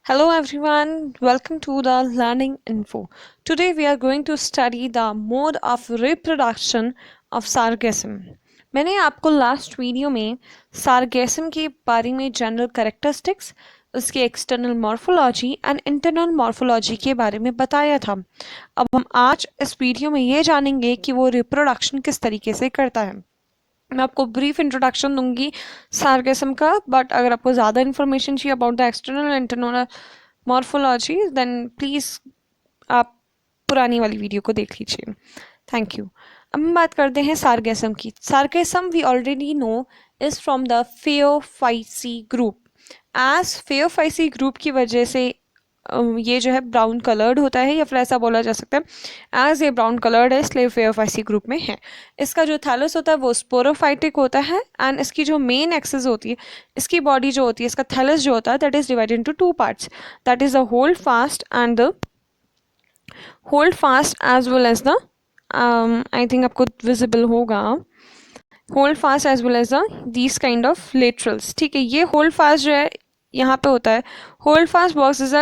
Hello everyone, welcome to the Learning Info. Today we are going to study the mode of reproduction of sargassum. मैंने आपको last video में sargassum के बारे में general characteristics, उसकी external morphology and internal morphology के बारे में बताया था। अब हम आज इस वीडियो में ये जानेंगे कि वो रिप्रोडक्शन किस तरीके से करता है। मैं आपको ब्रीफ इंट्रोडक्शन दूंगी सार्गेसम का, बट अगर आपको ज़्यादा इन्फॉर्मेशन चाहिए about the external internal morphology then please आप पुरानी वाली वीडियो को देख लीजिए। Thank you. अब हम बात करते हैं सार्गेसम की। Sargassum we already know is from the Phaeophyceae group. As Phaeophyceae group की वजह से ये जो है ब्राउन कलर्ड होता है, या फिर ऐसा बोला जा सकता है एज ये ब्राउन कलर्ड है इसलिए फेओफाइसी ग्रुप में है। इसका जो थैलस होता है वो स्पोरोफाइटिक होता है एंड इसकी जो मेन एक्सिस होती है, इसकी बॉडी जो होती है, इसका थैलस जो होता है that is divided into two parts, that is the holdfast and the holdfast as well as the I think आपको विजिबल होगा, holdfast as well as the these kind of laterals. ठीक है, ये hold fast जो है यहाँ पे होता है। होल्ड फास्ट बॉक्स इज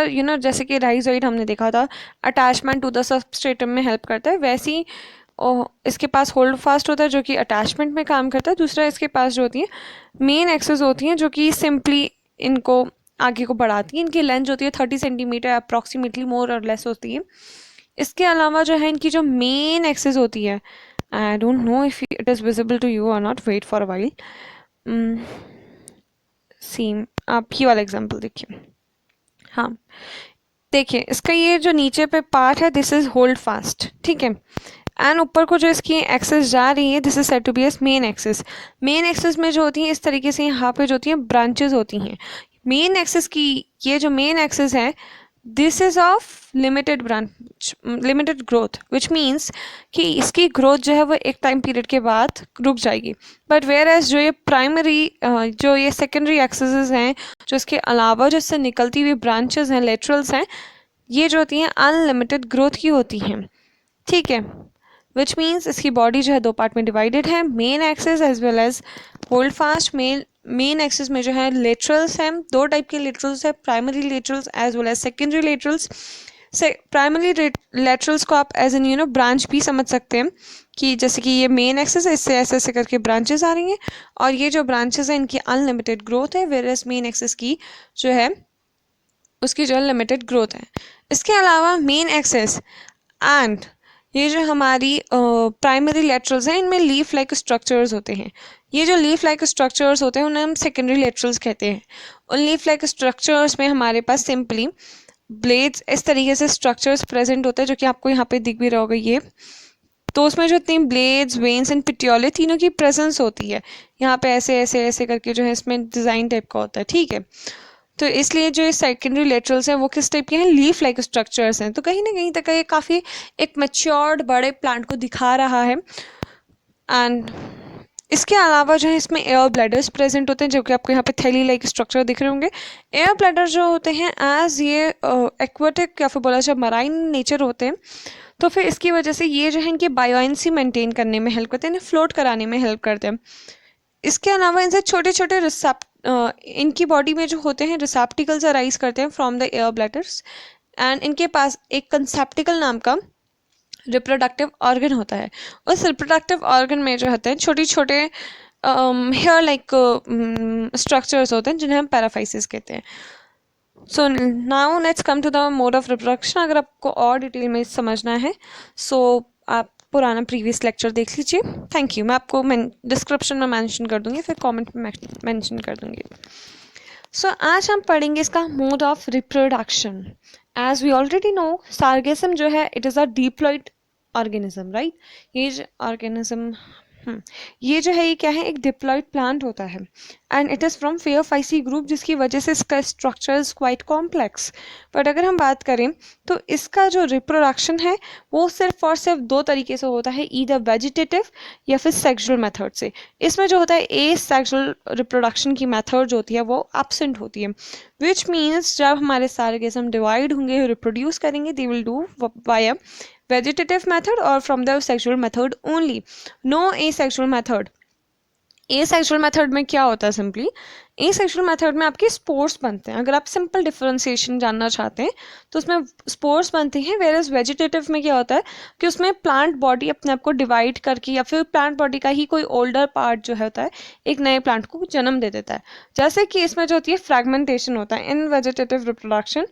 जैसे कि राइजोइड हमने देखा था अटैचमेंट टू द सबस्ट्रेटम में हेल्प करता है, वैसे ही इसके पास होल्ड फास्ट होता है जो कि अटैचमेंट में काम करता है। दूसरा इसके पास जो होती है मेन एक्सेस होती हैं जो कि सिंपली इनको आगे को बढ़ाती हैं। इनकी लेंथ जो होती है 30 सेंटीमीटर अप्रॉक्सीमेटली, मोर और लेस होती है। इसके अलावा जो है इनकी जो मेन एक्सेस होती है, I don't know if it is visible to you और not, wait for a while. Same आप ही वाला एग्जाम्पल देखिए। हाँ देखिए, इसका ये जो नीचे पे पार्ट है दिस इज होल्ड फास्ट, ठीक है, एंड ऊपर को जो इसकी एक्सेस जा रही है this is said to be as main axis. Main axis में जो होती है इस तरीके से यहाँ पे जो होती हैं ब्रांचेस होती हैं। मेन एक्सेस की ये जो मेन एक्सेस है this is of limited branch, limited growth, which means कि इसकी ग्रोथ जो है वो एक टाइम पीरियड के बाद रुक जाएगी। बट वेयर एज जो ये प्राइमरी जो ये सेकेंडरी एक्सेस हैं, जो इसके अलावा जो इससे निकलती हुई ब्रांचेस हैं, लेटरल्स हैं, ये जो होती हैं अनलिमिटेड ग्रोथ की होती हैं। ठीक है, विच मीन्स इसकी बॉडी जो है दो पार्ट में डिवाइडेड है, main axis as well as holdfast. Main axis में जो है लेटरल्स हैं, दो टाइप के लेटरल्स है, primary laterals as well as secondary laterals. से प्राइमरी लेटरल्स को आप एज एन ब्रांच भी समझ सकते हैं कि जैसे कि ये मेन एक्सेस है, इससे ऐसे ऐसे करके ब्रांचेस आ रही हैं और ये जो ब्रांचेस हैं इनकी अनलिमिटेड ग्रोथ है, वेयर एज मेन एक्सेस की जो है उसकी जो है लिमिटेड ग्रोथ है। इसके अलावा मेन एक्सेस एंड ये जो हमारी प्राइमरी लेटरल्स हैं इनमें लीफ लाइक स्ट्रक्चर्स होते हैं। ये जो लीफ लाइक स्ट्रक्चर्स होते हैं उन्हें हम सेकेंडरी लेटरल्स कहते हैं। उन लीफ लाइक स्ट्रक्चर्स में हमारे पास सिंपली ब्लेड्स इस तरीके से स्ट्रक्चर्स प्रेजेंट होते हैं जो कि आपको यहाँ पे दिख भी रहा होगा ये। तो उसमें जो इतनी ब्लेड्स, वेन्स एंड पिट्यूले तीनों की प्रेजेंस होती है। यहाँ पे ऐसे ऐसे ऐसे करके जो है इसमें डिज़ाइन टाइप का होता है, ठीक है। तो इसलिए जो सेकेंडरी लेटरल्स हैं वो किस टाइप के हैं, लीफ लाइक स्ट्रक्चर्स हैं। तो कहीं ना कहीं तक ये काफ़ी एक मैच्योर्ड बड़े प्लांट को दिखा रहा है। एंड इसके अलावा जो है इसमें एयर ब्लैडर्स प्रेजेंट होते हैं जो कि आपको यहाँ पे थैली लाइक स्ट्रक्चर दिख रहे होंगे। एयर ब्लैडर जो होते हैं एज ये एक्वाटिक या फिर बोला जाए मराइन नेचर होते हैं, तो फिर इसकी वजह से ये जो है इनकी बायोइंसी मेंटेन करने में हेल्प करते हैं, इन्हें फ्लोट कराने में हेल्प करते हैं। इसके अलावा इनसे छोटे छोटे इनकी बॉडी में जो होते हैं रिसेप्टिकल्स अराइज करते हैं from the air bladders, and इनके पास एक कंसेप्टिकल नाम का रिप्रोडक्टिव ऑर्गन होता है। उस रिप्रोडक्टिव ऑर्गन में जो होते हैं छोटे छोटे हेयर लाइक स्ट्रक्चर्स होते हैं जिन्हें हम पैराफाइसिस कहते हैं। So now let's come to the mode of reproduction. अगर आपको और डिटेल में समझना है सो आप पुराना प्रीवियस लेक्चर देख लीजिए। Thank you. मैं आपको डिस्क्रिप्शन में मेंशन कर दूंगी, फिर कमेंट में मेंशन कर दूंगी। सो आज हम पढ़ेंगे इसका mode of reproduction. As we already know Sargassum जो है it is a diploid organism, right. ये ऑर्गेनिज्म ये जो है ये क्या है, एक डिप्लॉइड प्लांट होता है and it is from Phaeophyceae group, जिसकी वजह से इसका structure is quite complex. But अगर हम बात करें तो इसका जो रिप्रोडक्शन है वो सिर्फ और सिर्फ दो तरीके से होता है, ईदर वेजिटेटिव या फिर सेक्सुअल मेथड से। इसमें जो होता है ए सेक्सुअल रिप्रोडक्शन की मेथड जो होती है वो एब्सेंट होती है, विच मीन्स जब हमारे सार्गेसम डिवाइड होंगे, रिप्रोड्यूस करेंगे, they will do via vegetative method or from the sexual method only, no asexual method। asexual method में क्या होता है, सिंपली एसेक्सुअल मेथड में आपके स्पोर्स बनते हैं। अगर आप सिंपल डिफरेंशिएशन जानना चाहते हैं तो उसमें स्पोर्स बनते हैं। वेयरएज वेजिटेटिव में क्या होता है कि उसमें प्लांट बॉडी अपने आप को डिवाइड करके या फिर प्लांट बॉडी का ही कोई ओल्डर पार्ट जो होता है एक नए प्लांट को जन्म दे देता है। जैसे कि इसमें जो होती है फ्रैगमेंटेशन होता है इन vegetative reproduction.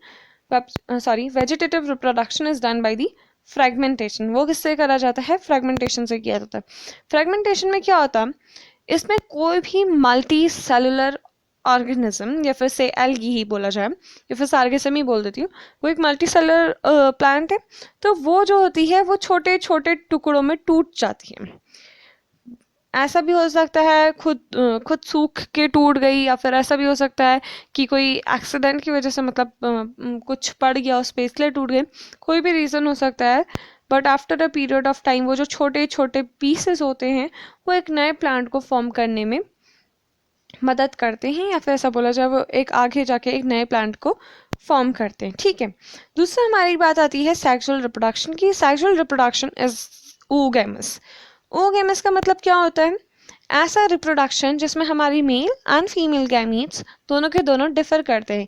Vegetative reproduction is done by the fragmentation. वो किससे करा जाता है? फ्रैगमेंटेशन से किया जाता है। फ्रैगमेंटेशन में क्या होता है, इसमें कोई भी मल्टी सेलुलर ऑर्गेनिज्म या फिर से एल्गी ही बोला जाए या फिर सार्गेसम ही बोल देती हूँ, वो एक मल्टी सेलुलर प्लांट है। तो वो जो होती है वो छोटे छोटे टुकड़ों में टूट जाती है। ऐसा भी हो सकता है खुद सूख के टूट गई, या फिर ऐसा भी हो सकता है कि कोई एक्सीडेंट की वजह से मतलब कुछ पड़ गया उस पे इसलिए टूट गए। कोई भी रीज़न हो सकता है, but after a period of time वो जो छोटे छोटे पीसेस होते हैं वो एक नए प्लांट को फॉर्म करने में मदद करते हैं, या फिर ऐसा बोला जाए वो एक आगे जाके एक नए प्लांट को फॉर्म करते हैं। ठीक है, दूसरा हमारी बात आती है सेक्सुअल रिप्रोडक्शन की। Sexual reproduction is oogamous। oogamous का मतलब क्या होता है? ऐसा रिप्रोडक्शन जिसमें हमारी मेल एंड फीमेल गैमीट्स दोनों के दोनों डिफर करते हैं,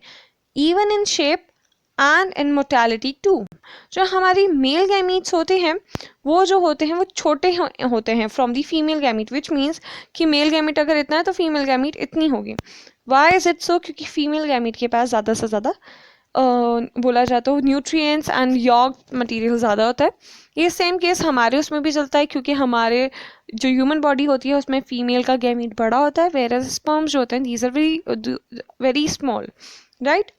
even in shape and in mortality too. जो हमारी मेल गैमीट्स होते हैं वो जो होते हैं वो छोटे होते हैं from the female gamete, which means कि मेल गैमीट अगर इतना है तो फीमेल गैमीट इतनी होगी। Why is it so? क्योंकि फीमेल गैमीट के पास ज़्यादा से ज़्यादा बोला जाता है न्यूट्रिएंट्स एंड यॉग मटेरियल ज़्यादा होता है। ये सेम केस हमारे उसमें भी चलता है, क्योंकि हमारे जो ह्यूमन बॉडी होती है उसमें फीमेल का गैमीट बड़ा होता है, वेयर एज स्पर्म्स जो होते हैं these are very small, right.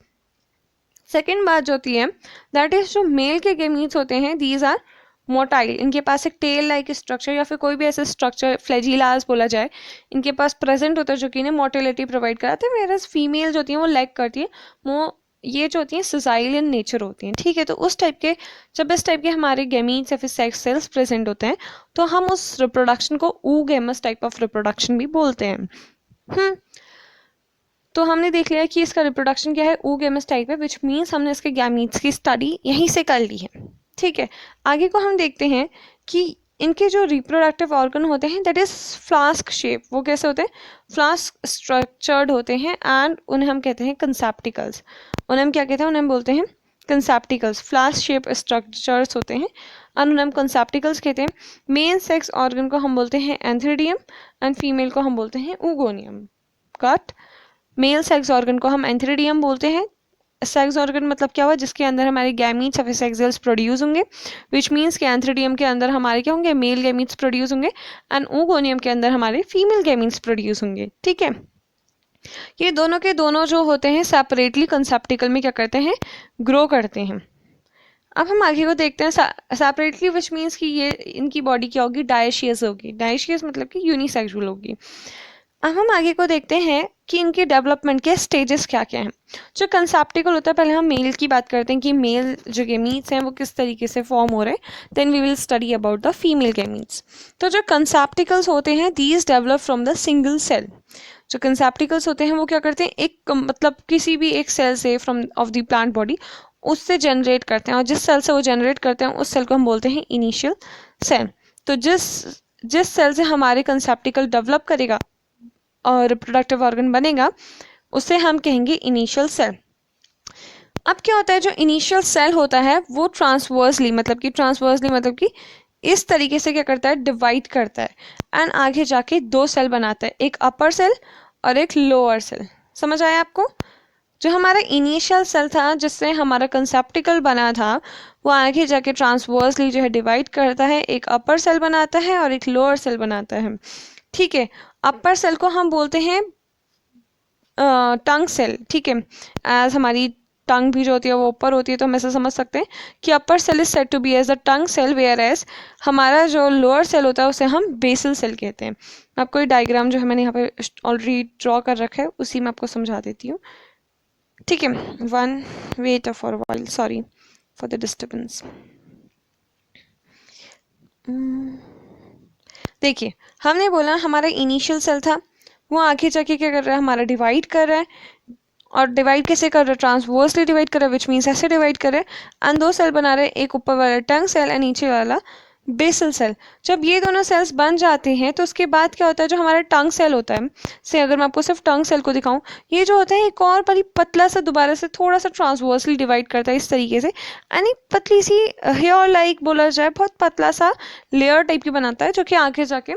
Second बात जो होती है दैट इज जो मेल के गैमीट्स होते हैं दीज आर मोटाइल। इनके पास एक टेल लाइक स्ट्रक्चर या फिर कोई भी ऐसा स्ट्रक्चर फ्लैजिलास बोला जाए इनके पास प्रेजेंट होता है जो कि इन्हें मोटिलिटी प्रोवाइड कराते हैं, वेयर एज फीमेल जो होती हैं वो लैग करती है, वो ये जो होती हैं सिजाइल इन नेचर होती हैं। ठीक है, तो उस टाइप के जब इस टाइप के हमारे गैमीट्स या फिर सेक्स सेल्स प्रेजेंट होते हैं तो हम उस रिप्रोडक्शन को oogamous टाइप ऑफ रिप्रोडक्शन भी बोलते हैं। तो हमने देख लिया कि इसका रिप्रोडक्शन क्या है, oogamous टाइप है, विच मीन्स हमने इसके गैमीट्स की स्टडी यहीं से कर ली है। ठीक है, आगे को हम देखते हैं कि इनके जो रिप्रोडक्टिव ऑर्गन होते हैं दैट इज फ्लास्क शेप। वो कैसे होते हैं? फ्लास्क स्ट्रक्चर्ड होते हैं एंड उन्हें हम कहते हैं कंसेप्टिकल्स। उन्हें हम क्या कहते हैं? उन्हें हम बोलते हैं कंसेप्टिकल्स। फ्लास्क शेप स्ट्रक्चर्स होते हैं और उन्हें हम कंसेप्टिकल्स कहते हैं। मेन सेक्स ऑर्गन को हम बोलते हैं एंथ्रीडियम एंड फीमेल को हम बोलते हैं oogonia। Cut male sex organ को हम एंथ्रीडियम बोलते हैं। सेक्स ऑर्गन मतलब क्या हुआ? जिसके अंदर हमारे गैमीट्स या फिर सेक्स सेल्स प्रोड्यूस होंगे, विच मीन्स कि एंथ्रीडियम के अंदर हमारे क्या होंगे? मेल गैमीट्स प्रोड्यूस होंगे एंड oogonia के अंदर हमारे फीमेल गैमीट्स प्रोड्यूस होंगे। ठीक है, ये दोनों के दोनों जो होते हैं सेपरेटली कंसेप्टिकल में क्या करते हैं? ग्रो करते हैं। अब हम आगे को देखते हैं सेपरेटली, विच मीन्स कि ये इनकी बॉडी क्या होगी? डायशियस होगी। डायशियस मतलब कि यूनिसेक्सुअल होगी। अब हम आगे को देखते हैं कि इनके डेवलपमेंट के स्टेजेस क्या क्या हैं। जो कंसेप्टिकल होता है, पहले हम मेल की बात करते हैं कि मेल जो गैमीट्स हैं वो किस तरीके से फॉर्म हो रहे हैं, then we will study about the female gametes. तो जो कंसेप्टिकल्स होते हैं these develop from the single cell. जो कंसेप्टिकल्स होते हैं वो क्या करते हैं? एक मतलब किसी भी एक सेल से from of the plant body उससे जनरेट करते हैं, और जिस सेल से वो जनरेट करते हैं उस सेल को हम बोलते हैं इनिशियल सेल। तो जिस सेल से हमारे कंसेप्टिकल डेवलप करेगा और रिप्रोडक्टिव ऑर्गन बनेगा उसे हम कहेंगे इनिशियल सेल। अब क्या होता है? जो इनिशियल सेल होता है वो ट्रांसवर्सली मतलब कि इस तरीके से क्या करता है? डिवाइड करता है एंड आगे जाके दो सेल बनाता है, एक अपर सेल और एक लोअर सेल। समझ आया आपको? जो हमारा इनिशियल सेल था जिससे हमारा कंसेप्टिकल बना था वो आगे जाके ट्रांसवर्सली जो है डिवाइड करता है, एक अपर सेल बनाता है और एक लोअर सेल बनाता है। ठीक है, अपर सेल को हम बोलते हैं टंग सेल। ठीक है, एज हमारी टंग भी जो होती है वो ऊपर होती है तो हम ऐसा समझ सकते हैं कि upper cell is said to be as the tongue cell, whereas हमारा जो लोअर सेल होता है उसे हम बेसल सेल कहते हैं। आपको ये डायग्राम जो है मैंने यहाँ पे ऑलरेडी ड्रॉ कर रखा है उसी में आपको समझा देती हूँ। ठीक है, one wait for while, sorry for the disturbance. देखिए, हमने बोला हमारा इनिशियल सेल था, वो आगे जाके क्या कर रहा है? हमारा डिवाइड कर रहा है, और डिवाइड कैसे कर रहा है? ट्रांसवर्सली डिवाइड कर रहा है, विच मीन्स ऐसे डिवाइड कर रहा है एंड दो सेल बना रहे हैं, एक ऊपर वाला टंग सेल एंड नीचे वाला बेसल सेल। जब ये दोनों सेल्स बन जाते हैं तो उसके बाद क्या होता है, जो हमारा टंग सेल होता है, से अगर मैं आपको सिर्फ टंग सेल को दिखाऊं, ये जो होता है एक और बड़ी पतला सा दोबारा से थोड़ा सा ट्रांसवर्सली डिवाइड करता है इस तरीके से, यानी पतली सी हेयर लाइक बोला जाए, बहुत पतला सा लेयर टाइप की बनाता है, जो कि आगे जाके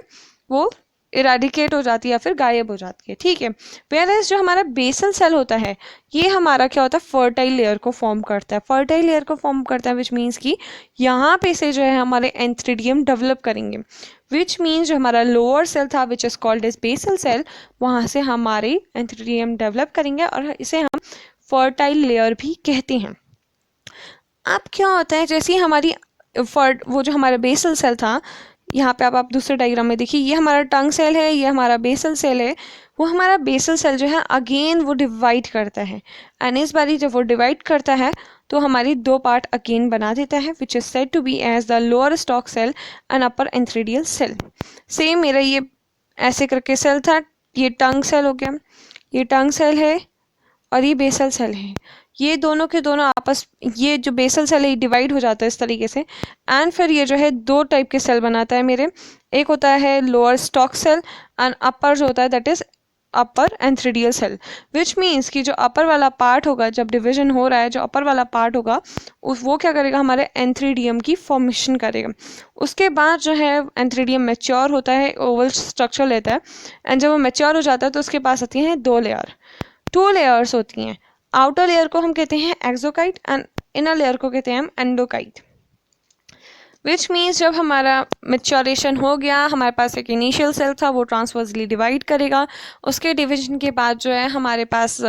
वो इरेडिकेट हो जाती है या फिर गायब हो जाती है। ठीक है, वेयरएज जो हमारा बेसल सेल होता है, ये हमारा क्या होता है, फर्टाइल लेयर को फॉर्म करता है। फर्टाइल लेयर को फॉर्म करता है विच मीन्स कि यहाँ पे से जो है हमारे एंथ्रीडियम डेवलप करेंगे, विच मीन्स जो हमारा लोअर सेल था which is called as basal cell, वहाँ से हमारे एंथ्रीडियम डेवलप करेंगे और इसे हम फर्टाइल लेयर भी कहते हैं। अब क्या होता है, जैसे ही हमारी वो जो हमारा बेसल सेल था, यहाँ पे आप दूसरे डायग्राम में देखिए, ये हमारा टंग सेल है, ये हमारा बेसल सेल है। वो हमारा बेसल सेल जो है अगेन वो डिवाइड करता है, एंड इस बारी जब वो डिवाइड करता है तो हमारी दो पार्ट अगेन बना देता है, which is said to be as the lower stalk cell and upper antheridial cell. Same मेरा ये ऐसे करके सेल था, ये टंग सेल हो गया, ये टंग सेल है और ये बेसल सेल है। ये दोनों के दोनों आपस, ये जो बेसल सेल है डिवाइड हो जाता है इस तरीके से, एंड फिर ये जो है दो टाइप के सेल बनाता है मेरे। एक होता है lower stalk cell and upper जो होता है that is upper antheridial cell, which means कि जो अपर वाला पार्ट होगा, जब डिवीजन हो रहा है, जो अपर वाला पार्ट होगा वो क्या करेगा, हमारे एंथ्रीडियम की फॉर्मेशन करेगा। उसके बाद जो है एंथ्रीडियम मैच्योर होता है, ओवल स्ट्रक्चर लेता है, एंड जब वो मैच्योर हो जाता है तो उसके पास आती हैं दो लेयर, टू लेयर्स होती हैं। आउटर लेयर को हम कहते हैं एक्सोकाइट एंड इनर लेयर को कहते हैं हम एंडोकाइट, विच मीन्स जब हमारा मेच्योरेशन हो गया, हमारे पास एक इनिशियल सेल था, वो ट्रांसवर्सली डिवाइड करेगा। उसके डिवीजन के बाद जो है हमारे पास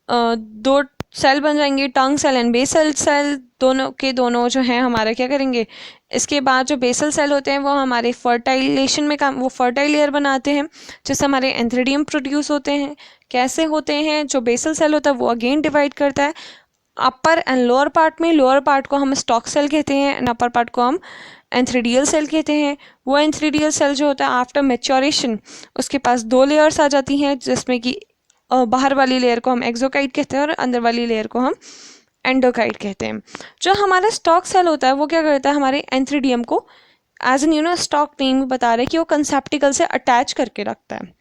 दो सेल बन जाएंगे, टंग सेल एंड बेसल सेल, दोनों के दोनों जो हैं हमारा क्या करेंगे, इसके बाद जो बेसल सेल होते हैं वो हमारे फर्टाइलेशन में काम, वो फर्टाइल लेयर बनाते हैं जिससे हमारे एंथ्रीडियम प्रोड्यूस होते हैं। कैसे होते हैं, जो बेसल सेल होता है वो अगेन डिवाइड करता है अपर एंड लोअर पार्ट में। लोअर पार्ट को हम स्टॉक सेल कहते हैं एंड अपर पार्ट को हम एंथ्रीडियल सेल कहते हैं। वो एंथ्रीडियल सेल जो होता है आफ्टर मेच्योरेशन उसके पास दो लेयर्स आ जाती हैं, जिसमें कि बाहर वाली लेयर को हम एक्सोकाइट कहते हैं और अंदर वाली लेयर को हम एंडोकाइट कहते हैं। जो हमारा स्टॉक सेल होता है वो क्या करता है, हमारे एंथ्रीडियम को एज एन स्टॉक नेम बता रहे हैं कि वो कंसेप्टिकल से अटैच करके रखता है।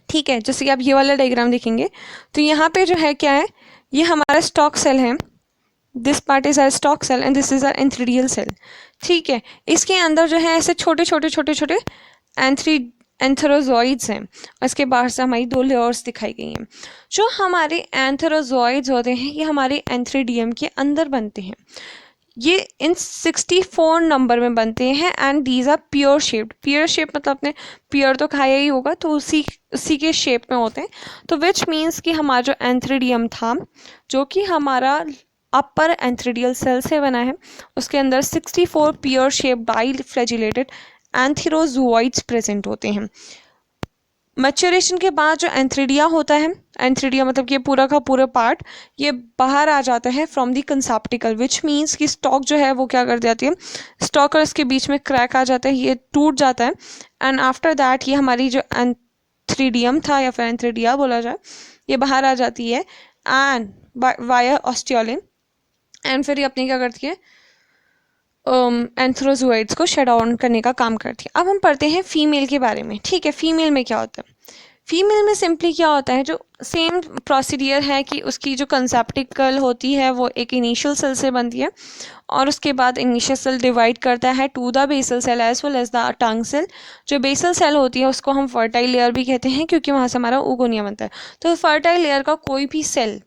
ठीक है, जैसे कि आप ये वाला डायग्राम देखेंगे तो यहाँ पे जो है क्या है, ये हमारा स्टॉक सेल है, this part is our stalk cell and this is our antheridial cell. ठीक है, इसके अंदर जो है ऐसे छोटे छोटे छोटे छोटे एंथेरोजॉइड्स हैं, और इसके बाहर से हमारी दो लेयर्स दिखाई गई हैं। जो हमारे एंथेरोजॉइड्स होते हैं ये हमारे एंथ्रीडियम के अंदर बनते हैं, ये इन 64 नंबर में बनते हैं and these are pure shaped. Pure shape मतलब आपने प्योर तो खाया ही होगा, तो उसी के शेप में होते हैं। तो विच मीन्स कि हमारा जो एंथ्रीडियम था, जो कि हमारा अपर एंथ्रीडियल सेल से बना है, उसके अंदर 64 pear shape biflagellated antherozoids present होते हैं। मैच्योरेशन के बाद जो एंथ्रीडिया होता है, एंथ्रीडिया मतलब कि ये पूरा का पूरा पार्ट ये बाहर आ जाता है फ्रॉम दी कंसेप्टिकल, विच मीन्स कि स्टॉक जो है वो क्या कर जाती है, स्टॉक और इसके बीच में क्रैक आ जाता है, ये टूट जाता है, एंड आफ्टर दैट ये हमारी जो एंथ्रीडियम था या फिर एंथ्रीडिया बोला जाए, ये बाहर आ जाती है एंड वाया ऑस्टियोलिन, एंड फिर ये अपनी क्या करती है, एंथ्रोजोइड्स को शट डाउन करने का काम करती है। अब हम पढ़ते हैं फीमेल के बारे में। ठीक है, फीमेल में क्या होता है, फीमेल में सिंपली क्या होता है, जो सेम प्रोसीडियर है कि उसकी जो कंसेप्टिकल होती है वो एक इनिशियल सेल से बनती है, और उसके बाद इनिशियल सेल डिवाइड करता है to the basal cell as well as the tongue cell. जो बेसल सेल होती है उसको हम फर्टाइल लेयर भी कहते हैं, क्योंकि वहाँ से हमारा ओगोनिया बनता है। तो फर्टाइल लेयर का कोई भी cell,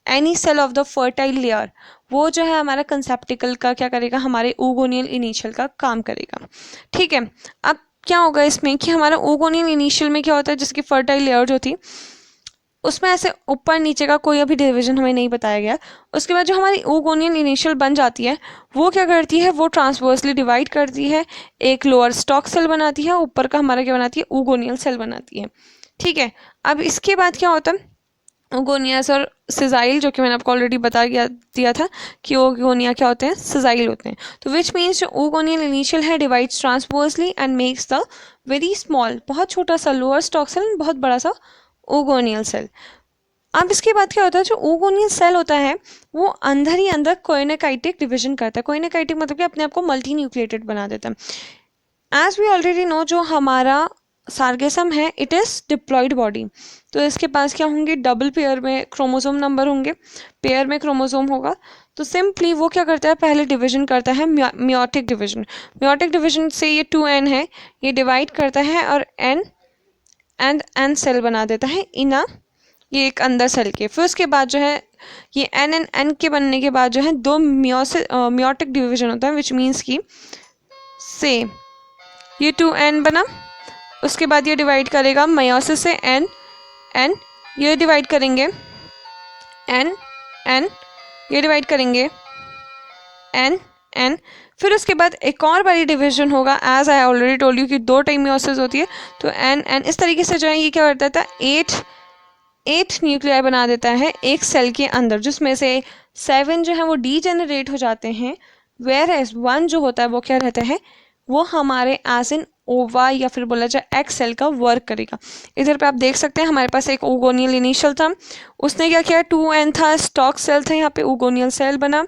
any cell of the fertile layer, वो जो है हमारा कंसेप्टिकल का क्या करेगा, हमारे ओगोनियल इनिशियल का काम करेगा। ठीक है, अब क्या होगा इसमें कि हमारा ओगोनियल इनिशियल में क्या होता है, जिसकी फर्टाइल लेयर जो थी उसमें ऐसे ऊपर नीचे का कोई अभी डिवीजन हमें नहीं बताया गया। उसके बाद जो हमारी ओगोनियल इनिशियल बन जाती है वो क्या करती है, वो ट्रांसवर्सली डिवाइड करती है, एक लोअर स्टॉक सेल बनाती है, ऊपर का हमारा क्या बनाती है, ओगोनियल सेल बनाती है। ठीक है, अब इसके बाद क्या होता है, ओगोनियास और सिजाइल, जो कि मैंने आपको ऑलरेडी बता दिया था कि ओगोनिया क्या होते हैं, सिजाइल होते हैं। तो विच मीन्स जो ओगोनियल इनिशियल है divides transversely and makes the very small, बहुत छोटा सा लोअर स्टॉक सेल, बहुत बड़ा सा ओगोनियल सेल। अब इसके बाद क्या होता है, जो oogoneal सेल होता है वो अंदर ही अंदर कोइनेकाइटिक डिवीजन करता है। कोइनेकाइटिक मतलब कि अपने आप को मल्टी न्यूक्लिएटेड बना देता है। एज वी ऑलरेडी नो, जो हमारा सार्गेसम है इट इज़ डिप्लॉयड बॉडी, तो इसके पास क्या होंगे, डबल पेयर में क्रोमोसोम नंबर होंगे, पेयर में क्रोमोसोम होगा। तो सिंपली वो क्या करता है, पहले डिवीजन करता है मियोटिक डिवीजन। मियोटिक डिवीजन से ये 2n है, ये डिवाइड करता है और n सेल बना देता है इना, ये एक अंदर सेल के। फिर उसके बाद जो है ये n के बनने के बाद जो है दो मियोटिक डिवीजन होता है, विच मीन्स की से ये 2n बना, उसके बाद ये डिवाइड करेगा मयोसिस से n, ये डिवाइड करेंगे n, ये डिवाइड करेंगे n, फिर उसके बाद एक और बड़ी डिवीजन होगा। As I already told you कि 2 टाइम मयोसिस होती है, तो n इस तरीके से जो है ये क्या करता था, 8 न्यूक्लियाई बना देता है एक सेल के अंदर, जिसमें से 7 जो है वो डीजेनरेट हो जाते हैं, वेयर एज 1 जो होता है वो क्या रहता है, वो हमारे एज इन ओवा या फिर बोला जाए एक्स सेल का वर्क करेगा। इधर पे आप देख सकते हैं हमारे पास एक oogoneal इनिशियल था, उसने क्या किया, 2n था, स्टॉक सेल था, यहाँ पे oogoneal सेल बना।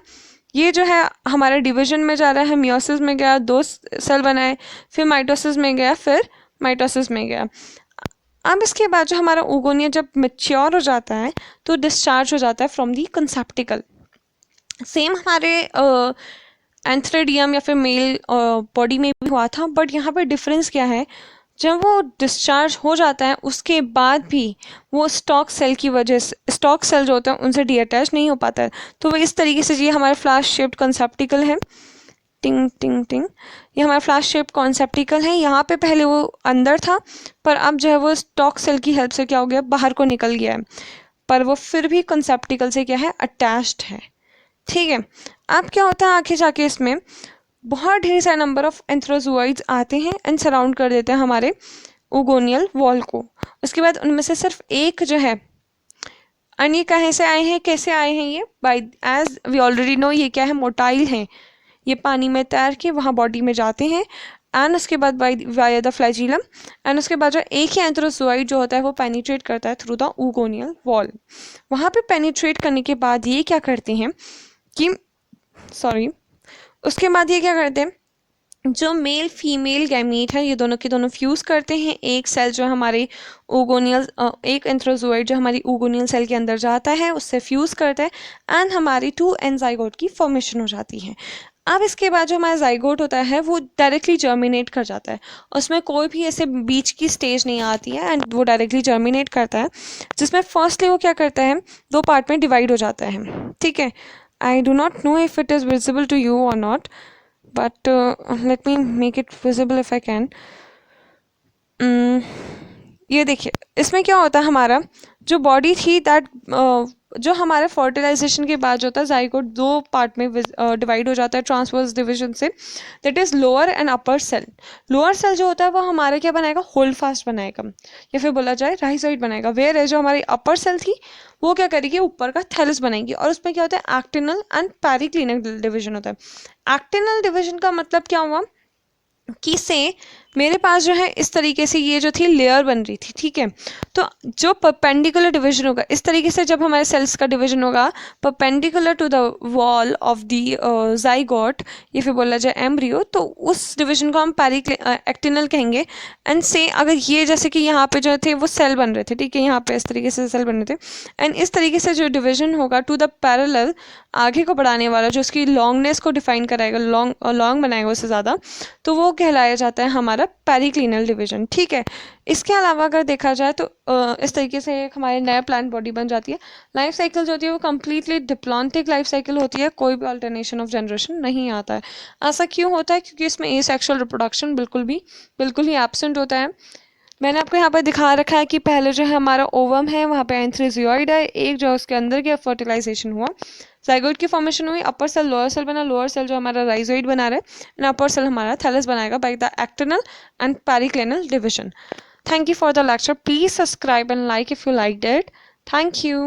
ये जो है हमारे डिवीजन में जा रहा है, मियोसिस में गया, 2 सेल बनाए, फिर माइटोसिस में गया, फिर माइटोसिस में गया। अब इसके बाद जो हमारा oogonia जब मेच्योर हो जाता है तो डिस्चार्ज हो जाता है फ्रॉम दी कंसेप्टिकल। सेम हमारे एंथ्रेडियम या फिर मेल बॉडी में भी हुआ था, बट यहाँ पे डिफरेंस क्या है, जब वो डिस्चार्ज हो जाता है उसके बाद भी वो स्टॉक सेल की वजह से, स्टॉक सेल जो होता है उनसे डीअटैच नहीं हो पाता है, तो वो इस तरीके से, ये हमारा फ्लैश शेप्ड कंसेप्टिकल है, टिंग टिंग टिंग, ये हमारा फ्लैश शेप कॉन्सेप्टिकल है। यहाँ पे पहले वो अंदर था, पर अब जो है वो स्टॉक सेल की हेल्प से क्या हो गया, बाहर को निकल गया है, पर वो फिर भी कॉन्सेप्टिकल से क्या है, अटैच्ड है। ठीक है, अब क्या होता है आगे जाके, इसमें बहुत ढेर सारे नंबर ऑफ एंथ्रोजोइड्स आते हैं एंड सराउंड कर देते हैं हमारे oogoneal वॉल को। उसके बाद उनमें से सिर्फ एक जो है, अन्य कहाँ से आए हैं, कैसे आए हैं, ये by as we already know, ये क्या है, मोटाइल हैं, ये पानी में तैर के वहाँ बॉडी में जाते हैं, एंड उसके बाद वाया द फ्लैजिलम, एंड उसके बाद जो एक ही एंथ्रोजोइड जो होता है वो पेनिट्रेट करता है थ्रू द oogoneal वॉल। वहाँ पे पेनिट्रेट करने के बाद ये क्या करते हैं कि उसके बाद ये क्या करते हैं, जो मेल फीमेल गैमीट है ये दोनों के दोनों फ्यूज़ करते हैं, एक सेल जो हमारे oogoneal एक एंथ्रोजोइड जो हमारी oogoneal सेल के अंदर जाता है उससे फ्यूज़ करता है, एंड हमारी 2n ज़ाइगोट की फॉर्मेशन हो जाती है। अब इसके बाद जो हमारा ज़ाइगोट होता है वो डायरेक्टली जर्मिनेट कर जाता है, उसमें कोई भी ऐसे बीच की स्टेज नहीं आती है, एंड वो डायरेक्टली जर्मिनेट करता है, जिसमें फर्स्टली वो क्या करता है, 2 पार्ट में डिवाइड हो जाता है। ठीक है, I do not know if it is visible to you or not, but let me make it visible if I can. ये देखिए, इसमें क्या होता है, हमारा जो बॉडी थी दैट जो हमारे फर्टिलाइजेशन के बाद जो होता है ज़ाइगोट 2 पार्ट में डिवाइड हो जाता है ट्रांसवर्स डिवीजन से, that is lower and upper cell. Lower cell जो होता है वो हमारा क्या बनाएगा, होल्ड फास्ट बनाएगा, या फिर बोला जाए राइजोइड बनाएगा, वेयर है जो हमारी अपर सेल थी वो क्या करेगी, ऊपर का थैलस बनाएगी, और उसमें क्या होता है, एक्टिनल एंड पेरिक्लिनल डिवीजन होता है। एक्टिनल डिवीजन का मतलब क्या हुआ कि से मेरे पास जो है इस तरीके से ये जो थी लेयर बन रही थी। ठीक है, तो जो परपेंडिकुलर डिवीजन होगा, इस तरीके से जब हमारे सेल्स का डिवीजन होगा perpendicular to the wall of the zygote या फिर बोला जाए एम्ब्रियो, तो उस डिवीजन को हम एक्टिनल कहेंगे। एंड से अगर ये जैसे कि यहाँ पे जो थे वो सेल बन रहे थे, ठीक है, यहाँ पे इस तरीके से सेल बन रहे थे, एंड इस तरीके से जो डिवीजन होगा टू द पैरेलल, आगे को बढ़ाने वाला, जो उसकी लॉन्गनेस को डिफाइन कराएगा, लॉन्ग बनाएगा उससे ज़्यादा, तो वो कहलाया जाता है हमारा पेरिक्लिनल डिवीजन। ठीक है, इसके अलावा अगर देखा जाए तो इस तरीके से एक हमारी नया प्लांट बॉडी बन जाती है। लाइफ साइकिल जो होती है वो कम्प्लीटली डिप्लॉन्टिक लाइफ साइकिल होती है, कोई भी अल्टरनेशन ऑफ जनरेशन नहीं आता है। ऐसा क्यों होता है, क्योंकि इसमें एसेक्सुअल रिप्रोडक्शन बिल्कुल ही एब्सेंट होता है। मैंने आपको यहाँ पर दिखा रखा है कि पहले जो है हमारा ओवम है, वहाँ पे एंथ्रोजियोइड है, एक जो उसके अंदर गया फर्टिलाइजेशन हुआ, ज़ाइगोट की फॉर्मेशन हुई, अपर सेल लोअर सेल बना, लोअर सेल जो हमारा राइजोइड बना रहा है, एंड अपर सेल हमारा थैलस बनाएगा by the actinal and periclinal division. Thank you for the lecture. Please subscribe and like if you liked it. Thank you.